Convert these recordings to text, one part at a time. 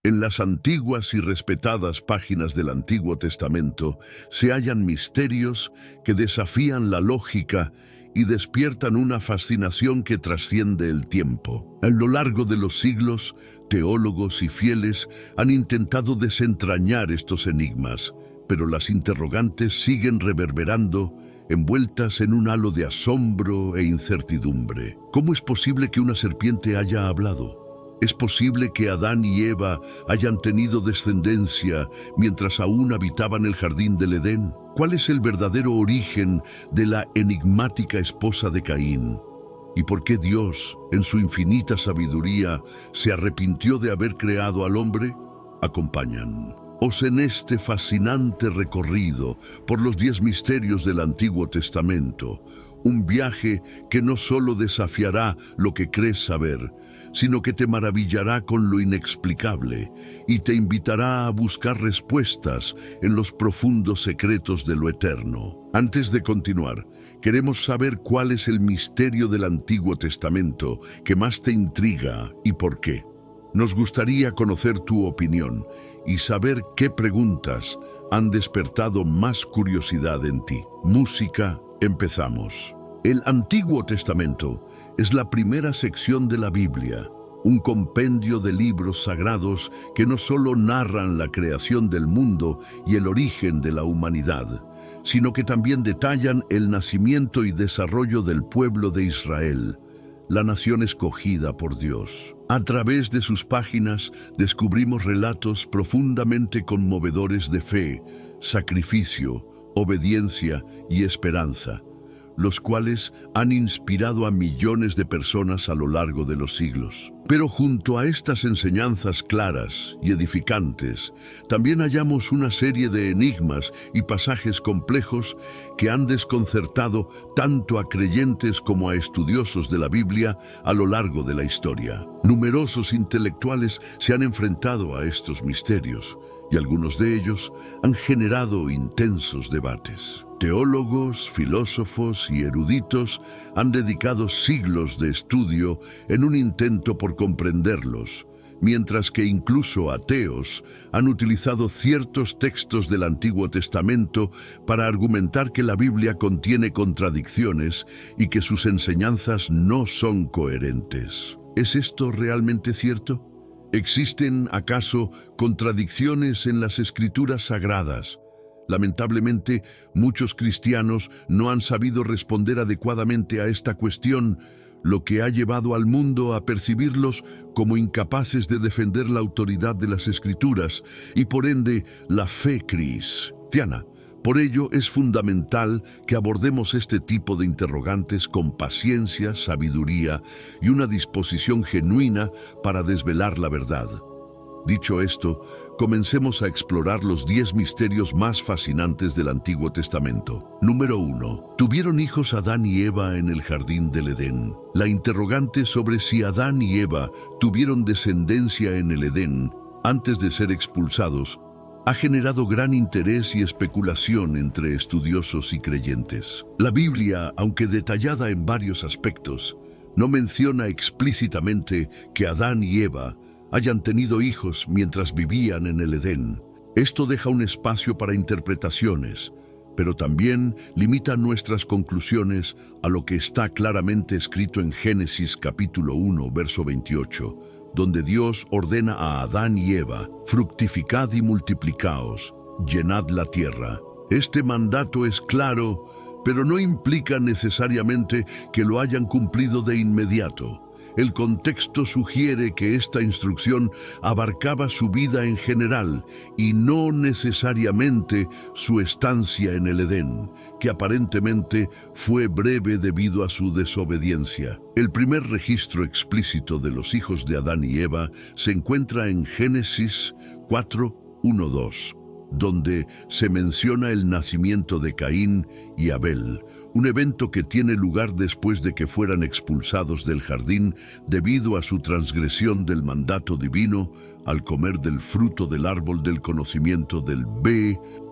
En las antiguas y respetadas páginas del Antiguo Testamento se hallan misterios que desafían la lógica y despiertan una fascinación que trasciende el tiempo. A lo largo de los siglos, teólogos y fieles han intentado desentrañar estos enigmas, pero las interrogantes siguen reverberando, envueltas en un halo de asombro e incertidumbre. ¿Cómo es posible que una serpiente haya hablado? ¿Es posible que Adán y Eva hayan tenido descendencia mientras aún habitaban el jardín del Edén? ¿Cuál es el verdadero origen de la enigmática esposa de Caín? ¿Y por qué Dios, en su infinita sabiduría, se arrepintió de haber creado al hombre? Acompáñanos en este fascinante recorrido por los 10 misterios del Antiguo Testamento, un viaje que no solo desafiará lo que crees saber, sino que te maravillará con lo inexplicable y te invitará a buscar respuestas en los profundos secretos de lo eterno. Antes de continuar, queremos saber cuál es el misterio del Antiguo Testamento que más te intriga y por qué. Nos gustaría conocer tu opinión y saber qué preguntas han despertado más curiosidad en ti. Música, empezamos. El Antiguo Testamento es la primera sección de la Biblia, un compendio de libros sagrados que no solo narran la creación del mundo y el origen de la humanidad, sino que también detallan el nacimiento y desarrollo del pueblo de Israel, la nación escogida por Dios. A través de sus páginas descubrimos relatos profundamente conmovedores de fe, sacrificio, obediencia y esperanza, los cuales han inspirado a millones de personas a lo largo de los siglos. Pero junto a estas enseñanzas claras y edificantes, también hallamos una serie de enigmas y pasajes complejos que han desconcertado tanto a creyentes como a estudiosos de la Biblia a lo largo de la historia. Numerosos intelectuales se han enfrentado a estos misterios, y algunos de ellos han generado intensos debates. Teólogos, filósofos y eruditos han dedicado siglos de estudio en un intento por comprenderlos, mientras que incluso ateos han utilizado ciertos textos del Antiguo Testamento para argumentar que la Biblia contiene contradicciones y que sus enseñanzas no son coherentes. ¿Es esto realmente cierto? ¿Existen, acaso, contradicciones en las Escrituras sagradas? Lamentablemente, muchos cristianos no han sabido responder adecuadamente a esta cuestión, lo que ha llevado al mundo a percibirlos como incapaces de defender la autoridad de las Escrituras y, por ende, la fe cristiana. Por ello, es fundamental que abordemos este tipo de interrogantes con paciencia, sabiduría y una disposición genuina para desvelar la verdad. Dicho esto, comencemos a explorar los 10 misterios más fascinantes del Antiguo Testamento. Número 1. ¿Tuvieron hijos Adán y Eva en el jardín del Edén? La interrogante sobre si Adán y Eva tuvieron descendencia en el Edén antes de ser expulsados ha generado gran interés y especulación entre estudiosos y creyentes. La Biblia, aunque detallada en varios aspectos, no menciona explícitamente que Adán y Eva hayan tenido hijos mientras vivían en el Edén. Esto deja un espacio para interpretaciones, pero también limita nuestras conclusiones a lo que está claramente escrito en Génesis capítulo 1, verso 28, donde Dios ordena a Adán y Eva: fructificad y multiplicaos, llenad la tierra. Este mandato es claro, pero no implica necesariamente que lo hayan cumplido de inmediato. El contexto sugiere que esta instrucción abarcaba su vida en general y no necesariamente su estancia en el Edén, que aparentemente fue breve debido a su desobediencia. El primer registro explícito de los hijos de Adán y Eva se encuentra en Génesis 4:1-2, donde se menciona el nacimiento de Caín y Abel, un evento que tiene lugar después de que fueran expulsados del jardín debido a su transgresión del mandato divino al comer del fruto del árbol del conocimiento del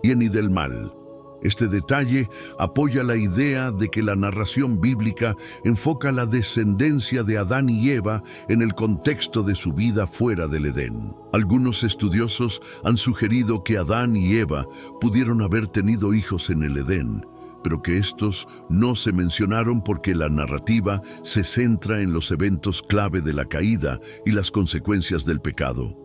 bien y del mal. Este detalle apoya la idea de que la narración bíblica enfoca la descendencia de Adán y Eva en el contexto de su vida fuera del Edén. Algunos estudiosos han sugerido que Adán y Eva pudieron haber tenido hijos en el Edén, pero que estos no se mencionaron porque la narrativa se centra en los eventos clave de la caída y las consecuencias del pecado.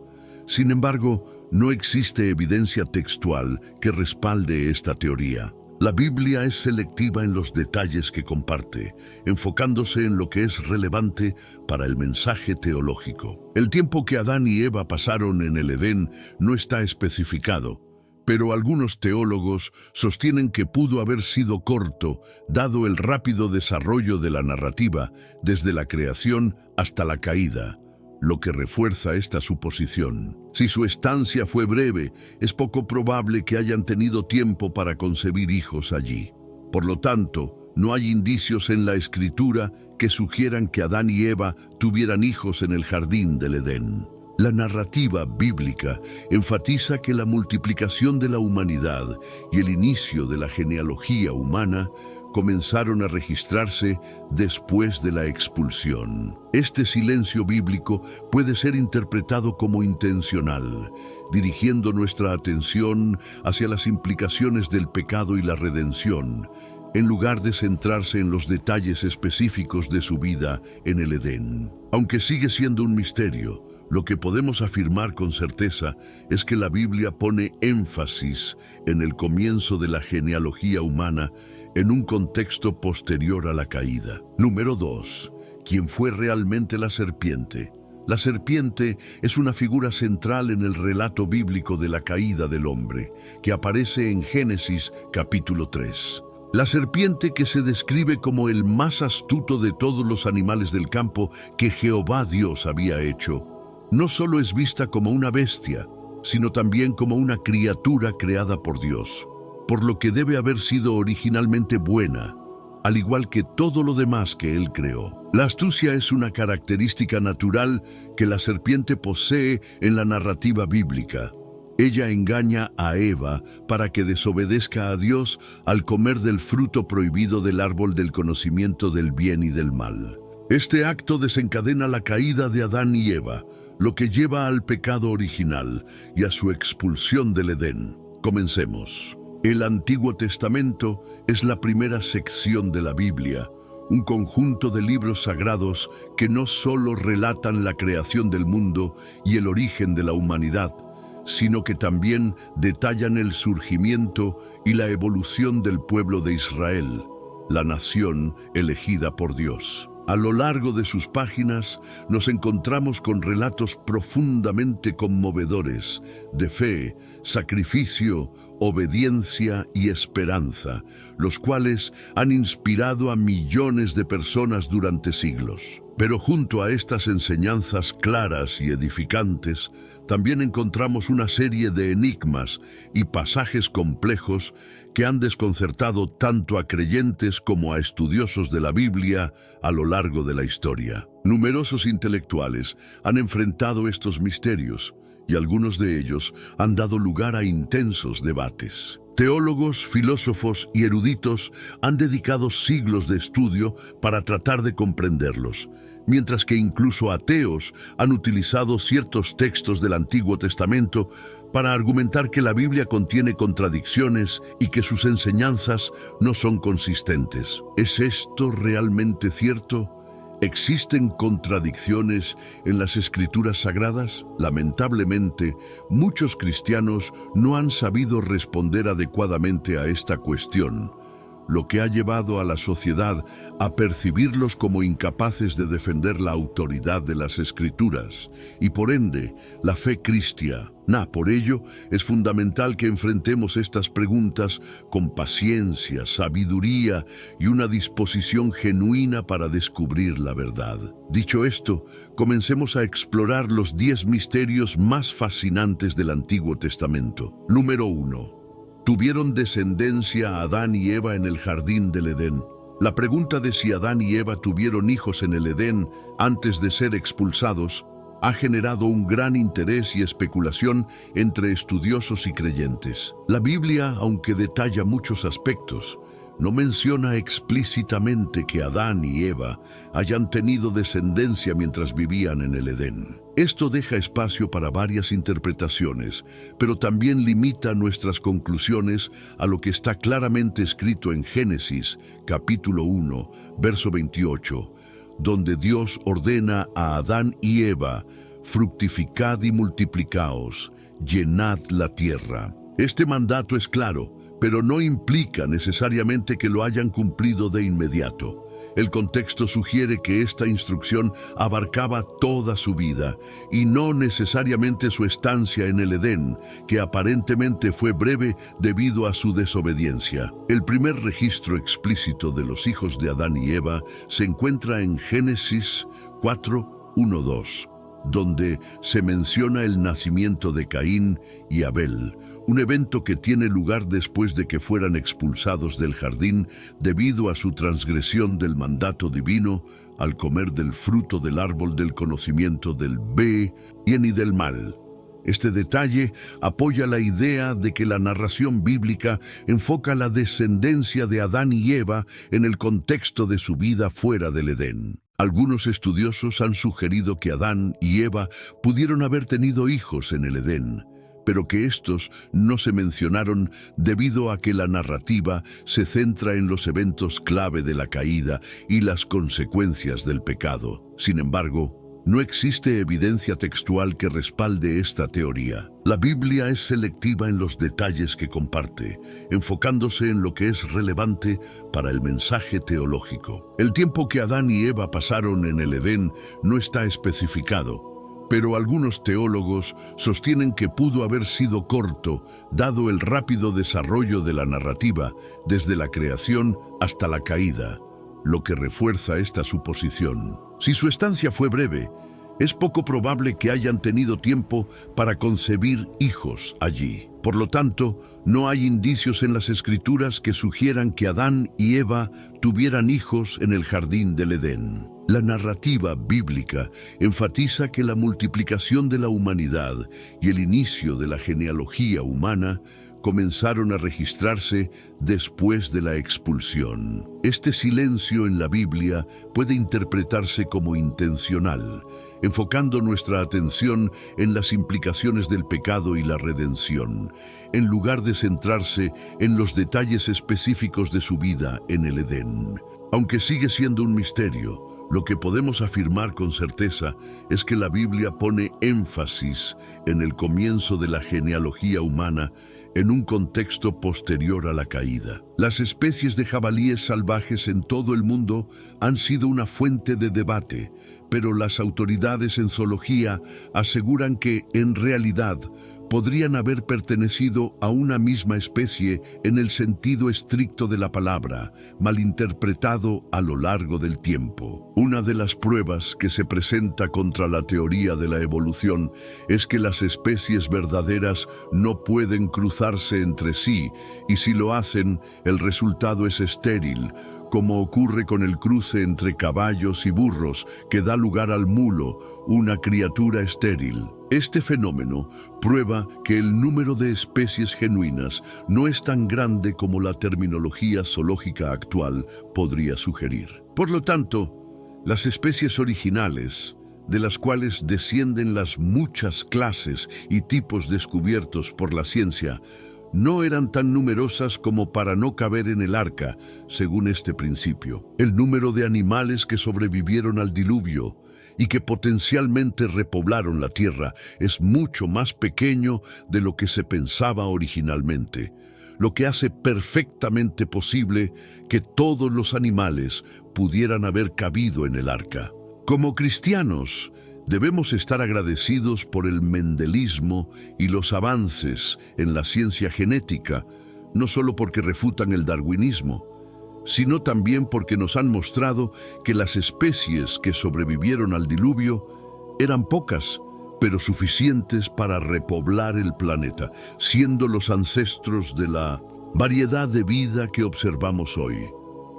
Sin embargo, no existe evidencia textual que respalde esta teoría. La Biblia es selectiva en los detalles que comparte, enfocándose en lo que es relevante para el mensaje teológico. El tiempo que Adán y Eva pasaron en el Edén no está especificado, pero algunos teólogos sostienen que pudo haber sido corto, dado el rápido desarrollo de la narrativa desde la creación hasta la caída, lo que refuerza esta suposición. Si su estancia fue breve, es poco probable que hayan tenido tiempo para concebir hijos allí. Por lo tanto, no hay indicios en la Escritura que sugieran que Adán y Eva tuvieran hijos en el jardín del Edén. La narrativa bíblica enfatiza que la multiplicación de la humanidad y el inicio de la genealogía humana comenzaron a registrarse después de la expulsión. Este silencio bíblico puede ser interpretado como intencional, dirigiendo nuestra atención hacia las implicaciones del pecado y la redención, en lugar de centrarse en los detalles específicos de su vida en el Edén. Aunque sigue siendo un misterio, lo que podemos afirmar con certeza es que la Biblia pone énfasis en el comienzo de la genealogía humana en un contexto posterior a la caída. Número 2. ¿Quién fue realmente la serpiente? La serpiente es una figura central en el relato bíblico de la caída del hombre, que aparece en Génesis capítulo 3. La serpiente, que se describe como el más astuto de todos los animales del campo que Jehová Dios había hecho, no solo es vista como una bestia, sino también como una criatura creada por Dios, por lo que debe haber sido originalmente buena, al igual que todo lo demás que Él creó. La astucia es una característica natural que la serpiente posee en la narrativa bíblica. Ella engaña a Eva para que desobedezca a Dios al comer del fruto prohibido del árbol del conocimiento del bien y del mal. Este acto desencadena la caída de Adán y Eva, lo que lleva al pecado original y a su expulsión del Edén. Comencemos. El Antiguo Testamento es la primera sección de la Biblia, un conjunto de libros sagrados que no solo relatan la creación del mundo y el origen de la humanidad, sino que también detallan el surgimiento y la evolución del pueblo de Israel, la nación elegida por Dios. A lo largo de sus páginas nos encontramos con relatos profundamente conmovedores de fe, sacrificio, obediencia y esperanza, los cuales han inspirado a millones de personas durante siglos. Pero junto a estas enseñanzas claras y edificantes, también encontramos una serie de enigmas y pasajes complejos que han desconcertado tanto a creyentes como a estudiosos de la Biblia a lo largo de la historia. Numerosos intelectuales han enfrentado estos misterios y algunos de ellos han dado lugar a intensos debates. Teólogos, filósofos y eruditos han dedicado siglos de estudio para tratar de comprenderlos, mientras que incluso ateos han utilizado ciertos textos del Antiguo Testamento para argumentar que la Biblia contiene contradicciones y que sus enseñanzas no son consistentes. ¿Es esto realmente cierto? ¿Existen contradicciones en las Escrituras Sagradas? Lamentablemente, muchos cristianos no han sabido responder adecuadamente a esta cuestión, lo que ha llevado a la sociedad a percibirlos como incapaces de defender la autoridad de las Escrituras y, por ende, la fe cristiana. Por ello, es fundamental que enfrentemos estas preguntas con paciencia, sabiduría y una disposición genuina para descubrir la verdad. Dicho esto, comencemos a explorar los 10 misterios más fascinantes del Antiguo Testamento. Número 1. ¿Tuvieron descendencia Adán y Eva en el jardín del Edén? La pregunta de si Adán y Eva tuvieron hijos en el Edén antes de ser expulsados ha generado un gran interés y especulación entre estudiosos y creyentes. La Biblia, aunque detalla muchos aspectos, no menciona explícitamente que Adán y Eva hayan tenido descendencia mientras vivían en el Edén. Esto deja espacio para varias interpretaciones, pero también limita nuestras conclusiones a lo que está claramente escrito en Génesis, capítulo 1, verso 28, donde Dios ordena a Adán y Eva: fructificad y multiplicaos, llenad la tierra. Este mandato es claro, pero no implica necesariamente que lo hayan cumplido de inmediato. El contexto sugiere que esta instrucción abarcaba toda su vida y no necesariamente su estancia en el Edén, que aparentemente fue breve debido a su desobediencia. El primer registro explícito de los hijos de Adán y Eva se encuentra en Génesis 4:1-2, donde se menciona el nacimiento de Caín y Abel, un evento que tiene lugar después de que fueran expulsados del jardín debido a su transgresión del mandato divino al comer del fruto del árbol del conocimiento del bien y del mal. Este detalle apoya la idea de que la narración bíblica enfoca la descendencia de Adán y Eva en el contexto de su vida fuera del Edén. Algunos estudiosos han sugerido que Adán y Eva pudieron haber tenido hijos en el Edén, pero que estos no se mencionaron debido a que la narrativa se centra en los eventos clave de la caída y las consecuencias del pecado. Sin embargo, no existe evidencia textual que respalde esta teoría. La Biblia es selectiva en los detalles que comparte, enfocándose en lo que es relevante para el mensaje teológico. El tiempo que Adán y Eva pasaron en el Edén no está especificado, pero algunos teólogos sostienen que pudo haber sido corto, dado el rápido desarrollo de la narrativa desde la creación hasta la caída, lo que refuerza esta suposición. Si su estancia fue breve, es poco probable que hayan tenido tiempo para concebir hijos allí. Por lo tanto, no hay indicios en las Escrituras que sugieran que Adán y Eva tuvieran hijos en el jardín del Edén. La narrativa bíblica enfatiza que la multiplicación de la humanidad y el inicio de la genealogía humana comenzaron a registrarse después de la expulsión. Este silencio en la Biblia puede interpretarse como intencional, enfocando nuestra atención en las implicaciones del pecado y la redención, en lugar de centrarse en los detalles específicos de su vida en el Edén. Aunque sigue siendo un misterio, lo que podemos afirmar con certeza es que la Biblia pone énfasis en el comienzo de la genealogía humana en un contexto posterior a la caída. Las especies de jabalíes salvajes en todo el mundo han sido una fuente de debate, pero las autoridades en zoología aseguran que, en realidad, podrían haber pertenecido a una misma especie en el sentido estricto de la palabra, malinterpretado a lo largo del tiempo. Una de las pruebas que se presenta contra la teoría de la evolución es que las especies verdaderas no pueden cruzarse entre sí, y si lo hacen, el resultado es estéril, como ocurre con el cruce entre caballos y burros, que da lugar al mulo, una criatura estéril. Este fenómeno prueba que el número de especies genuinas no es tan grande como la terminología zoológica actual podría sugerir. Por lo tanto, las especies originales, de las cuales descienden las muchas clases y tipos descubiertos por la ciencia, no eran tan numerosas como para no caber en el arca, según este principio. El número de animales que sobrevivieron al diluvio y que potencialmente repoblaron la tierra es mucho más pequeño de lo que se pensaba originalmente, lo que hace perfectamente posible que todos los animales pudieran haber cabido en el arca. Como cristianos, debemos estar agradecidos por el mendelismo y los avances en la ciencia genética, no solo porque refutan el darwinismo, sino también porque nos han mostrado que las especies que sobrevivieron al diluvio eran pocas, pero suficientes para repoblar el planeta, siendo los ancestros de la variedad de vida que observamos hoy.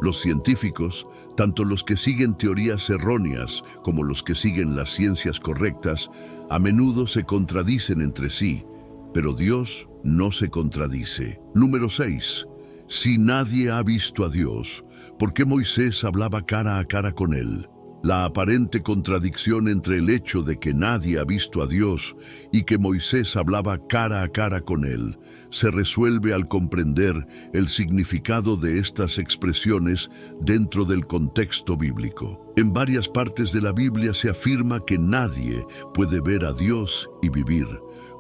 Los científicos, tanto los que siguen teorías erróneas como los que siguen las ciencias correctas, a menudo se contradicen entre sí, pero Dios no se contradice. Número 6. Si nadie ha visto a Dios, ¿por qué Moisés hablaba cara a cara con él? La aparente contradicción entre el hecho de que nadie ha visto a Dios y que Moisés hablaba cara a cara con él se resuelve al comprender el significado de estas expresiones dentro del contexto bíblico. En varias partes de la Biblia se afirma que nadie puede ver a Dios y vivir,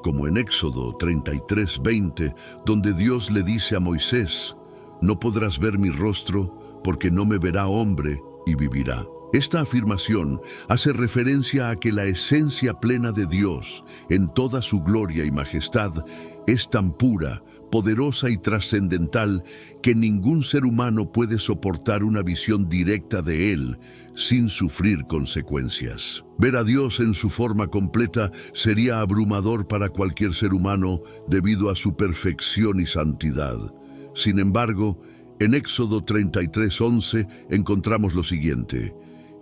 como en Éxodo 33:20, donde Dios le dice a Moisés: «No podrás ver mi rostro, porque no me verá hombre y vivirá». Esta afirmación hace referencia a que la esencia plena de Dios, en toda su gloria y majestad, es tan pura, poderosa y trascendental que ningún ser humano puede soportar una visión directa de Él sin sufrir consecuencias. Ver a Dios en su forma completa sería abrumador para cualquier ser humano debido a su perfección y santidad. Sin embargo, en Éxodo 33:11 encontramos lo siguiente: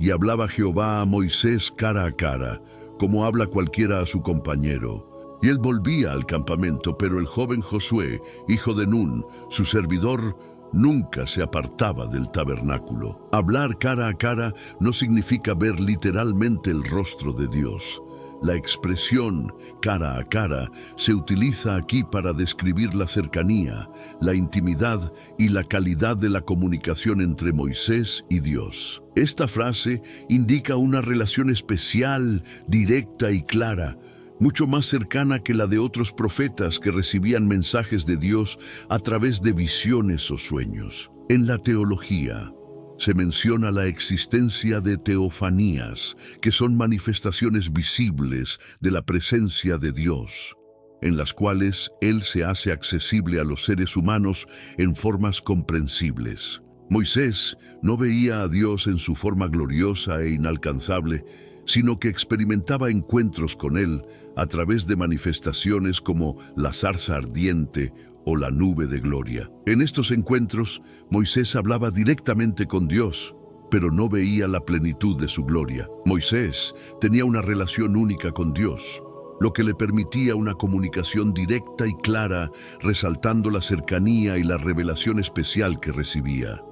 «Y hablaba Jehová a Moisés cara a cara, como habla cualquiera a su compañero. Y él volvía al campamento, pero el joven Josué, hijo de Nun, su servidor, nunca se apartaba del tabernáculo». Hablar cara a cara no significa ver literalmente el rostro de Dios. La expresión cara a cara se utiliza aquí para describir la cercanía, la intimidad y la calidad de la comunicación entre Moisés y Dios. Esta frase indica una relación especial, directa y clara, mucho más cercana que la de otros profetas que recibían mensajes de Dios a través de visiones o sueños. En la teología se menciona la existencia de teofanías, que son manifestaciones visibles de la presencia de Dios, en las cuales Él se hace accesible a los seres humanos en formas comprensibles. Moisés no veía a Dios en su forma gloriosa e inalcanzable, sino que experimentaba encuentros con Él a través de manifestaciones como la zarza ardiente o la nube de gloria. En estos encuentros, Moisés hablaba directamente con Dios, pero no veía la plenitud de su gloria. Moisés tenía una relación única con Dios, lo que le permitía una comunicación directa y clara, resaltando la cercanía y la revelación especial que recibía.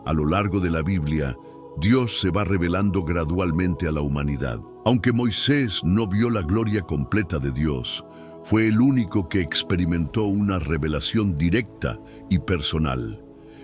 A lo largo de la Biblia, Dios se va revelando gradualmente a la humanidad. Aunque Moisés no vio la gloria completa de Dios, fue el único que experimentó una revelación directa y personal,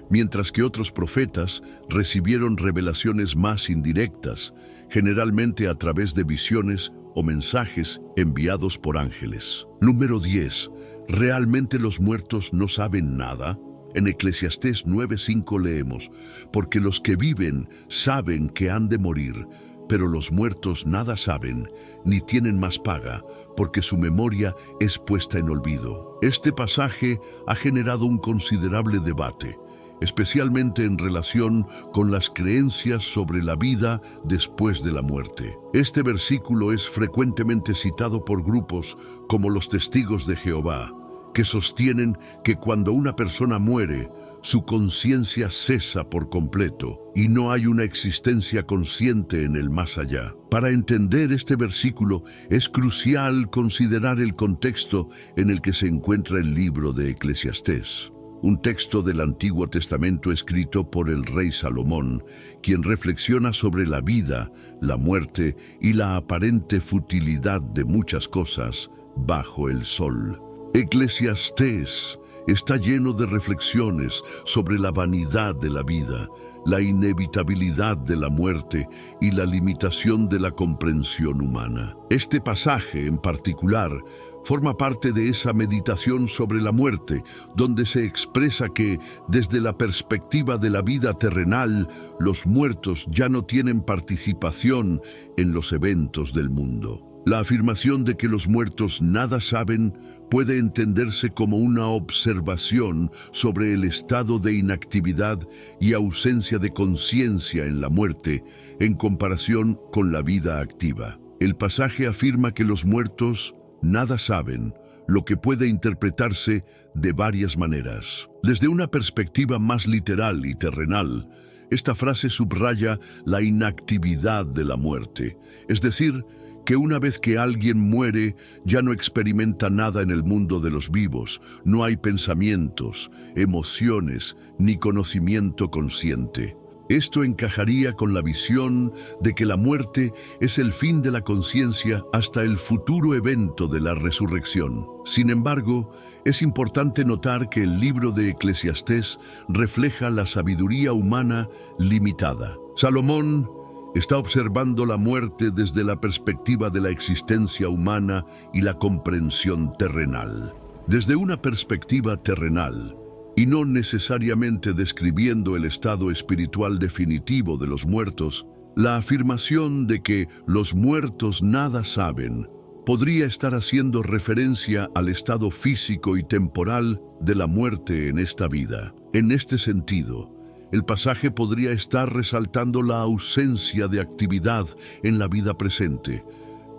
mientras que otros profetas recibieron revelaciones más indirectas, generalmente a través de visiones o mensajes enviados por ángeles. Número 10. ¿Realmente los muertos no saben nada? En Eclesiastés 9:5 leemos: «Porque los que viven saben que han de morir, pero los muertos nada saben, ni tienen más paga, porque su memoria es puesta en olvido». Este pasaje ha generado un considerable debate, especialmente en relación con las creencias sobre la vida después de la muerte. Este versículo es frecuentemente citado por grupos como los Testigos de Jehová, que sostienen que cuando una persona muere, su conciencia cesa por completo y no hay una existencia consciente en el más allá. Para entender este versículo es crucial considerar el contexto en el que se encuentra el libro de Eclesiastés, un texto del Antiguo Testamento escrito por el rey Salomón, quien reflexiona sobre la vida, la muerte y la aparente futilidad de muchas cosas bajo el sol. Eclesiastés está lleno de reflexiones sobre la vanidad de la vida, la inevitabilidad de la muerte y la limitación de la comprensión humana. Este pasaje en particular forma parte de esa meditación sobre la muerte, donde se expresa que, desde la perspectiva de la vida terrenal, los muertos ya no tienen participación en los eventos del mundo. La afirmación de que los muertos nada saben puede entenderse como una observación sobre el estado de inactividad y ausencia de conciencia en la muerte en comparación con la vida activa. El pasaje afirma que los muertos nada saben, lo que puede interpretarse de varias maneras. Desde una perspectiva más literal y terrenal, esta frase subraya la inactividad de la muerte, es decir, que una vez que alguien muere, ya no experimenta nada en el mundo de los vivos, no hay pensamientos, emociones, ni conocimiento consciente. Esto encajaría con la visión de que la muerte es el fin de la conciencia hasta el futuro evento de la resurrección. Sin embargo, es importante notar que el libro de Eclesiastés refleja la sabiduría humana limitada. Salomón está observando la muerte desde la perspectiva de la existencia humana y la comprensión terrenal. Desde una perspectiva terrenal, y no necesariamente describiendo el estado espiritual definitivo de los muertos, la afirmación de que los muertos nada saben podría estar haciendo referencia al estado físico y temporal de la muerte en esta vida. En este sentido, el pasaje podría estar resaltando la ausencia de actividad en la vida presente,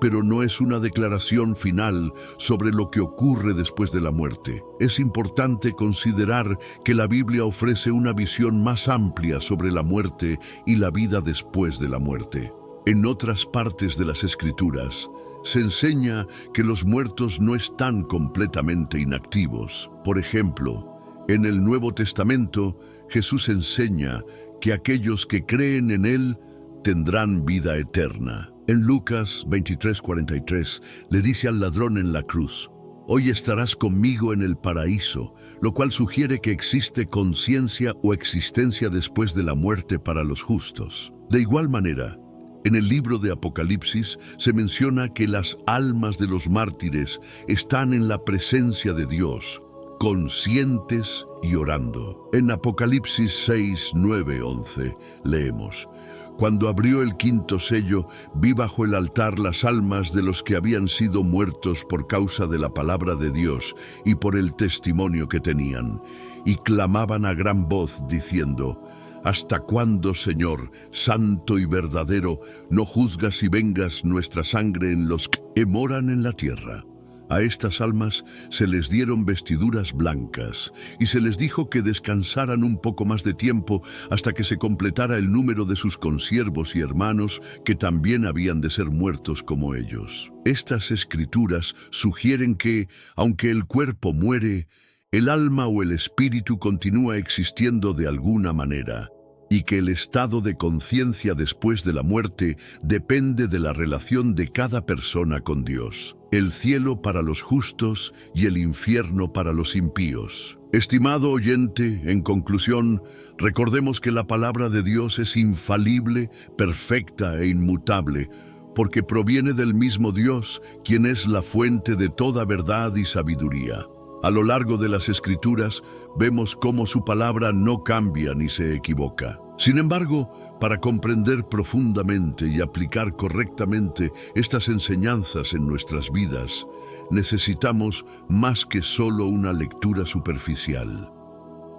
pero no es una declaración final sobre lo que ocurre después de la muerte. Es importante considerar que la Biblia ofrece una visión más amplia sobre la muerte y la vida después de la muerte. En otras partes de las Escrituras, se enseña que los muertos no están completamente inactivos. Por ejemplo, en el Nuevo Testamento, Jesús enseña que aquellos que creen en Él tendrán vida eterna. En Lucas 23:43 le dice al ladrón en la cruz: «Hoy estarás conmigo en el paraíso», lo cual sugiere que existe conciencia o existencia después de la muerte para los justos. De igual manera, en el libro de Apocalipsis se menciona que las almas de los mártires están en la presencia de Dios, conscientes y orando. En Apocalipsis 6, 9, 11 leemos: «Cuando abrió el quinto sello, vi bajo el altar las almas de los que habían sido muertos por causa de la palabra de Dios y por el testimonio que tenían, y clamaban a gran voz diciendo: ¿Hasta cuándo, Señor, santo y verdadero, no juzgas y vengas nuestra sangre en los que moran en la tierra?» A estas almas se les dieron vestiduras blancas y se les dijo que descansaran un poco más de tiempo hasta que se completara el número de sus consiervos y hermanos que también habían de ser muertos como ellos. Estas escrituras sugieren que, aunque el cuerpo muere, el alma o el espíritu continúa existiendo de alguna manera, y que el estado de conciencia después de la muerte depende de la relación de cada persona con Dios. El cielo para los justos y el infierno para los impíos. Estimado oyente, en conclusión, recordemos que la palabra de Dios es infalible, perfecta e inmutable, porque proviene del mismo Dios, quien es la fuente de toda verdad y sabiduría. A lo largo de las Escrituras, vemos cómo su palabra no cambia ni se equivoca. Sin embargo, para comprender profundamente y aplicar correctamente estas enseñanzas en nuestras vidas, necesitamos más que solo una lectura superficial.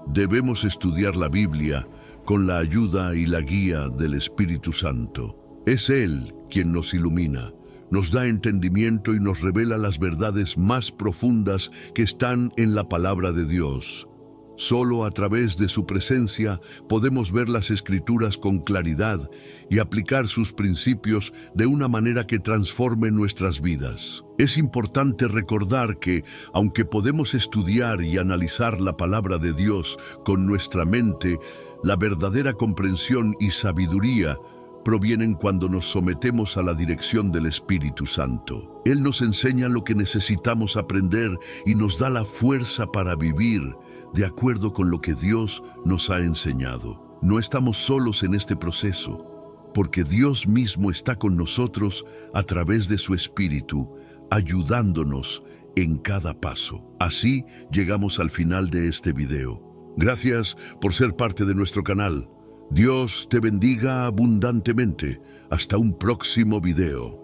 Debemos estudiar la Biblia con la ayuda y la guía del Espíritu Santo. Es Él quien nos ilumina, nos da entendimiento y nos revela las verdades más profundas que están en la palabra de Dios. Solo a través de su presencia podemos ver las Escrituras con claridad y aplicar sus principios de una manera que transforme nuestras vidas. Es importante recordar que, aunque podemos estudiar y analizar la palabra de Dios con nuestra mente, la verdadera comprensión y sabiduría provienen cuando nos sometemos a la dirección del Espíritu Santo. Él nos enseña lo que necesitamos aprender y nos da la fuerza para vivir de acuerdo con lo que Dios nos ha enseñado. No estamos solos en este proceso, porque Dios mismo está con nosotros a través de su Espíritu, ayudándonos en cada paso. Así llegamos al final de este video. Gracias por ser parte de nuestro canal. Dios te bendiga abundantemente. Hasta un próximo video.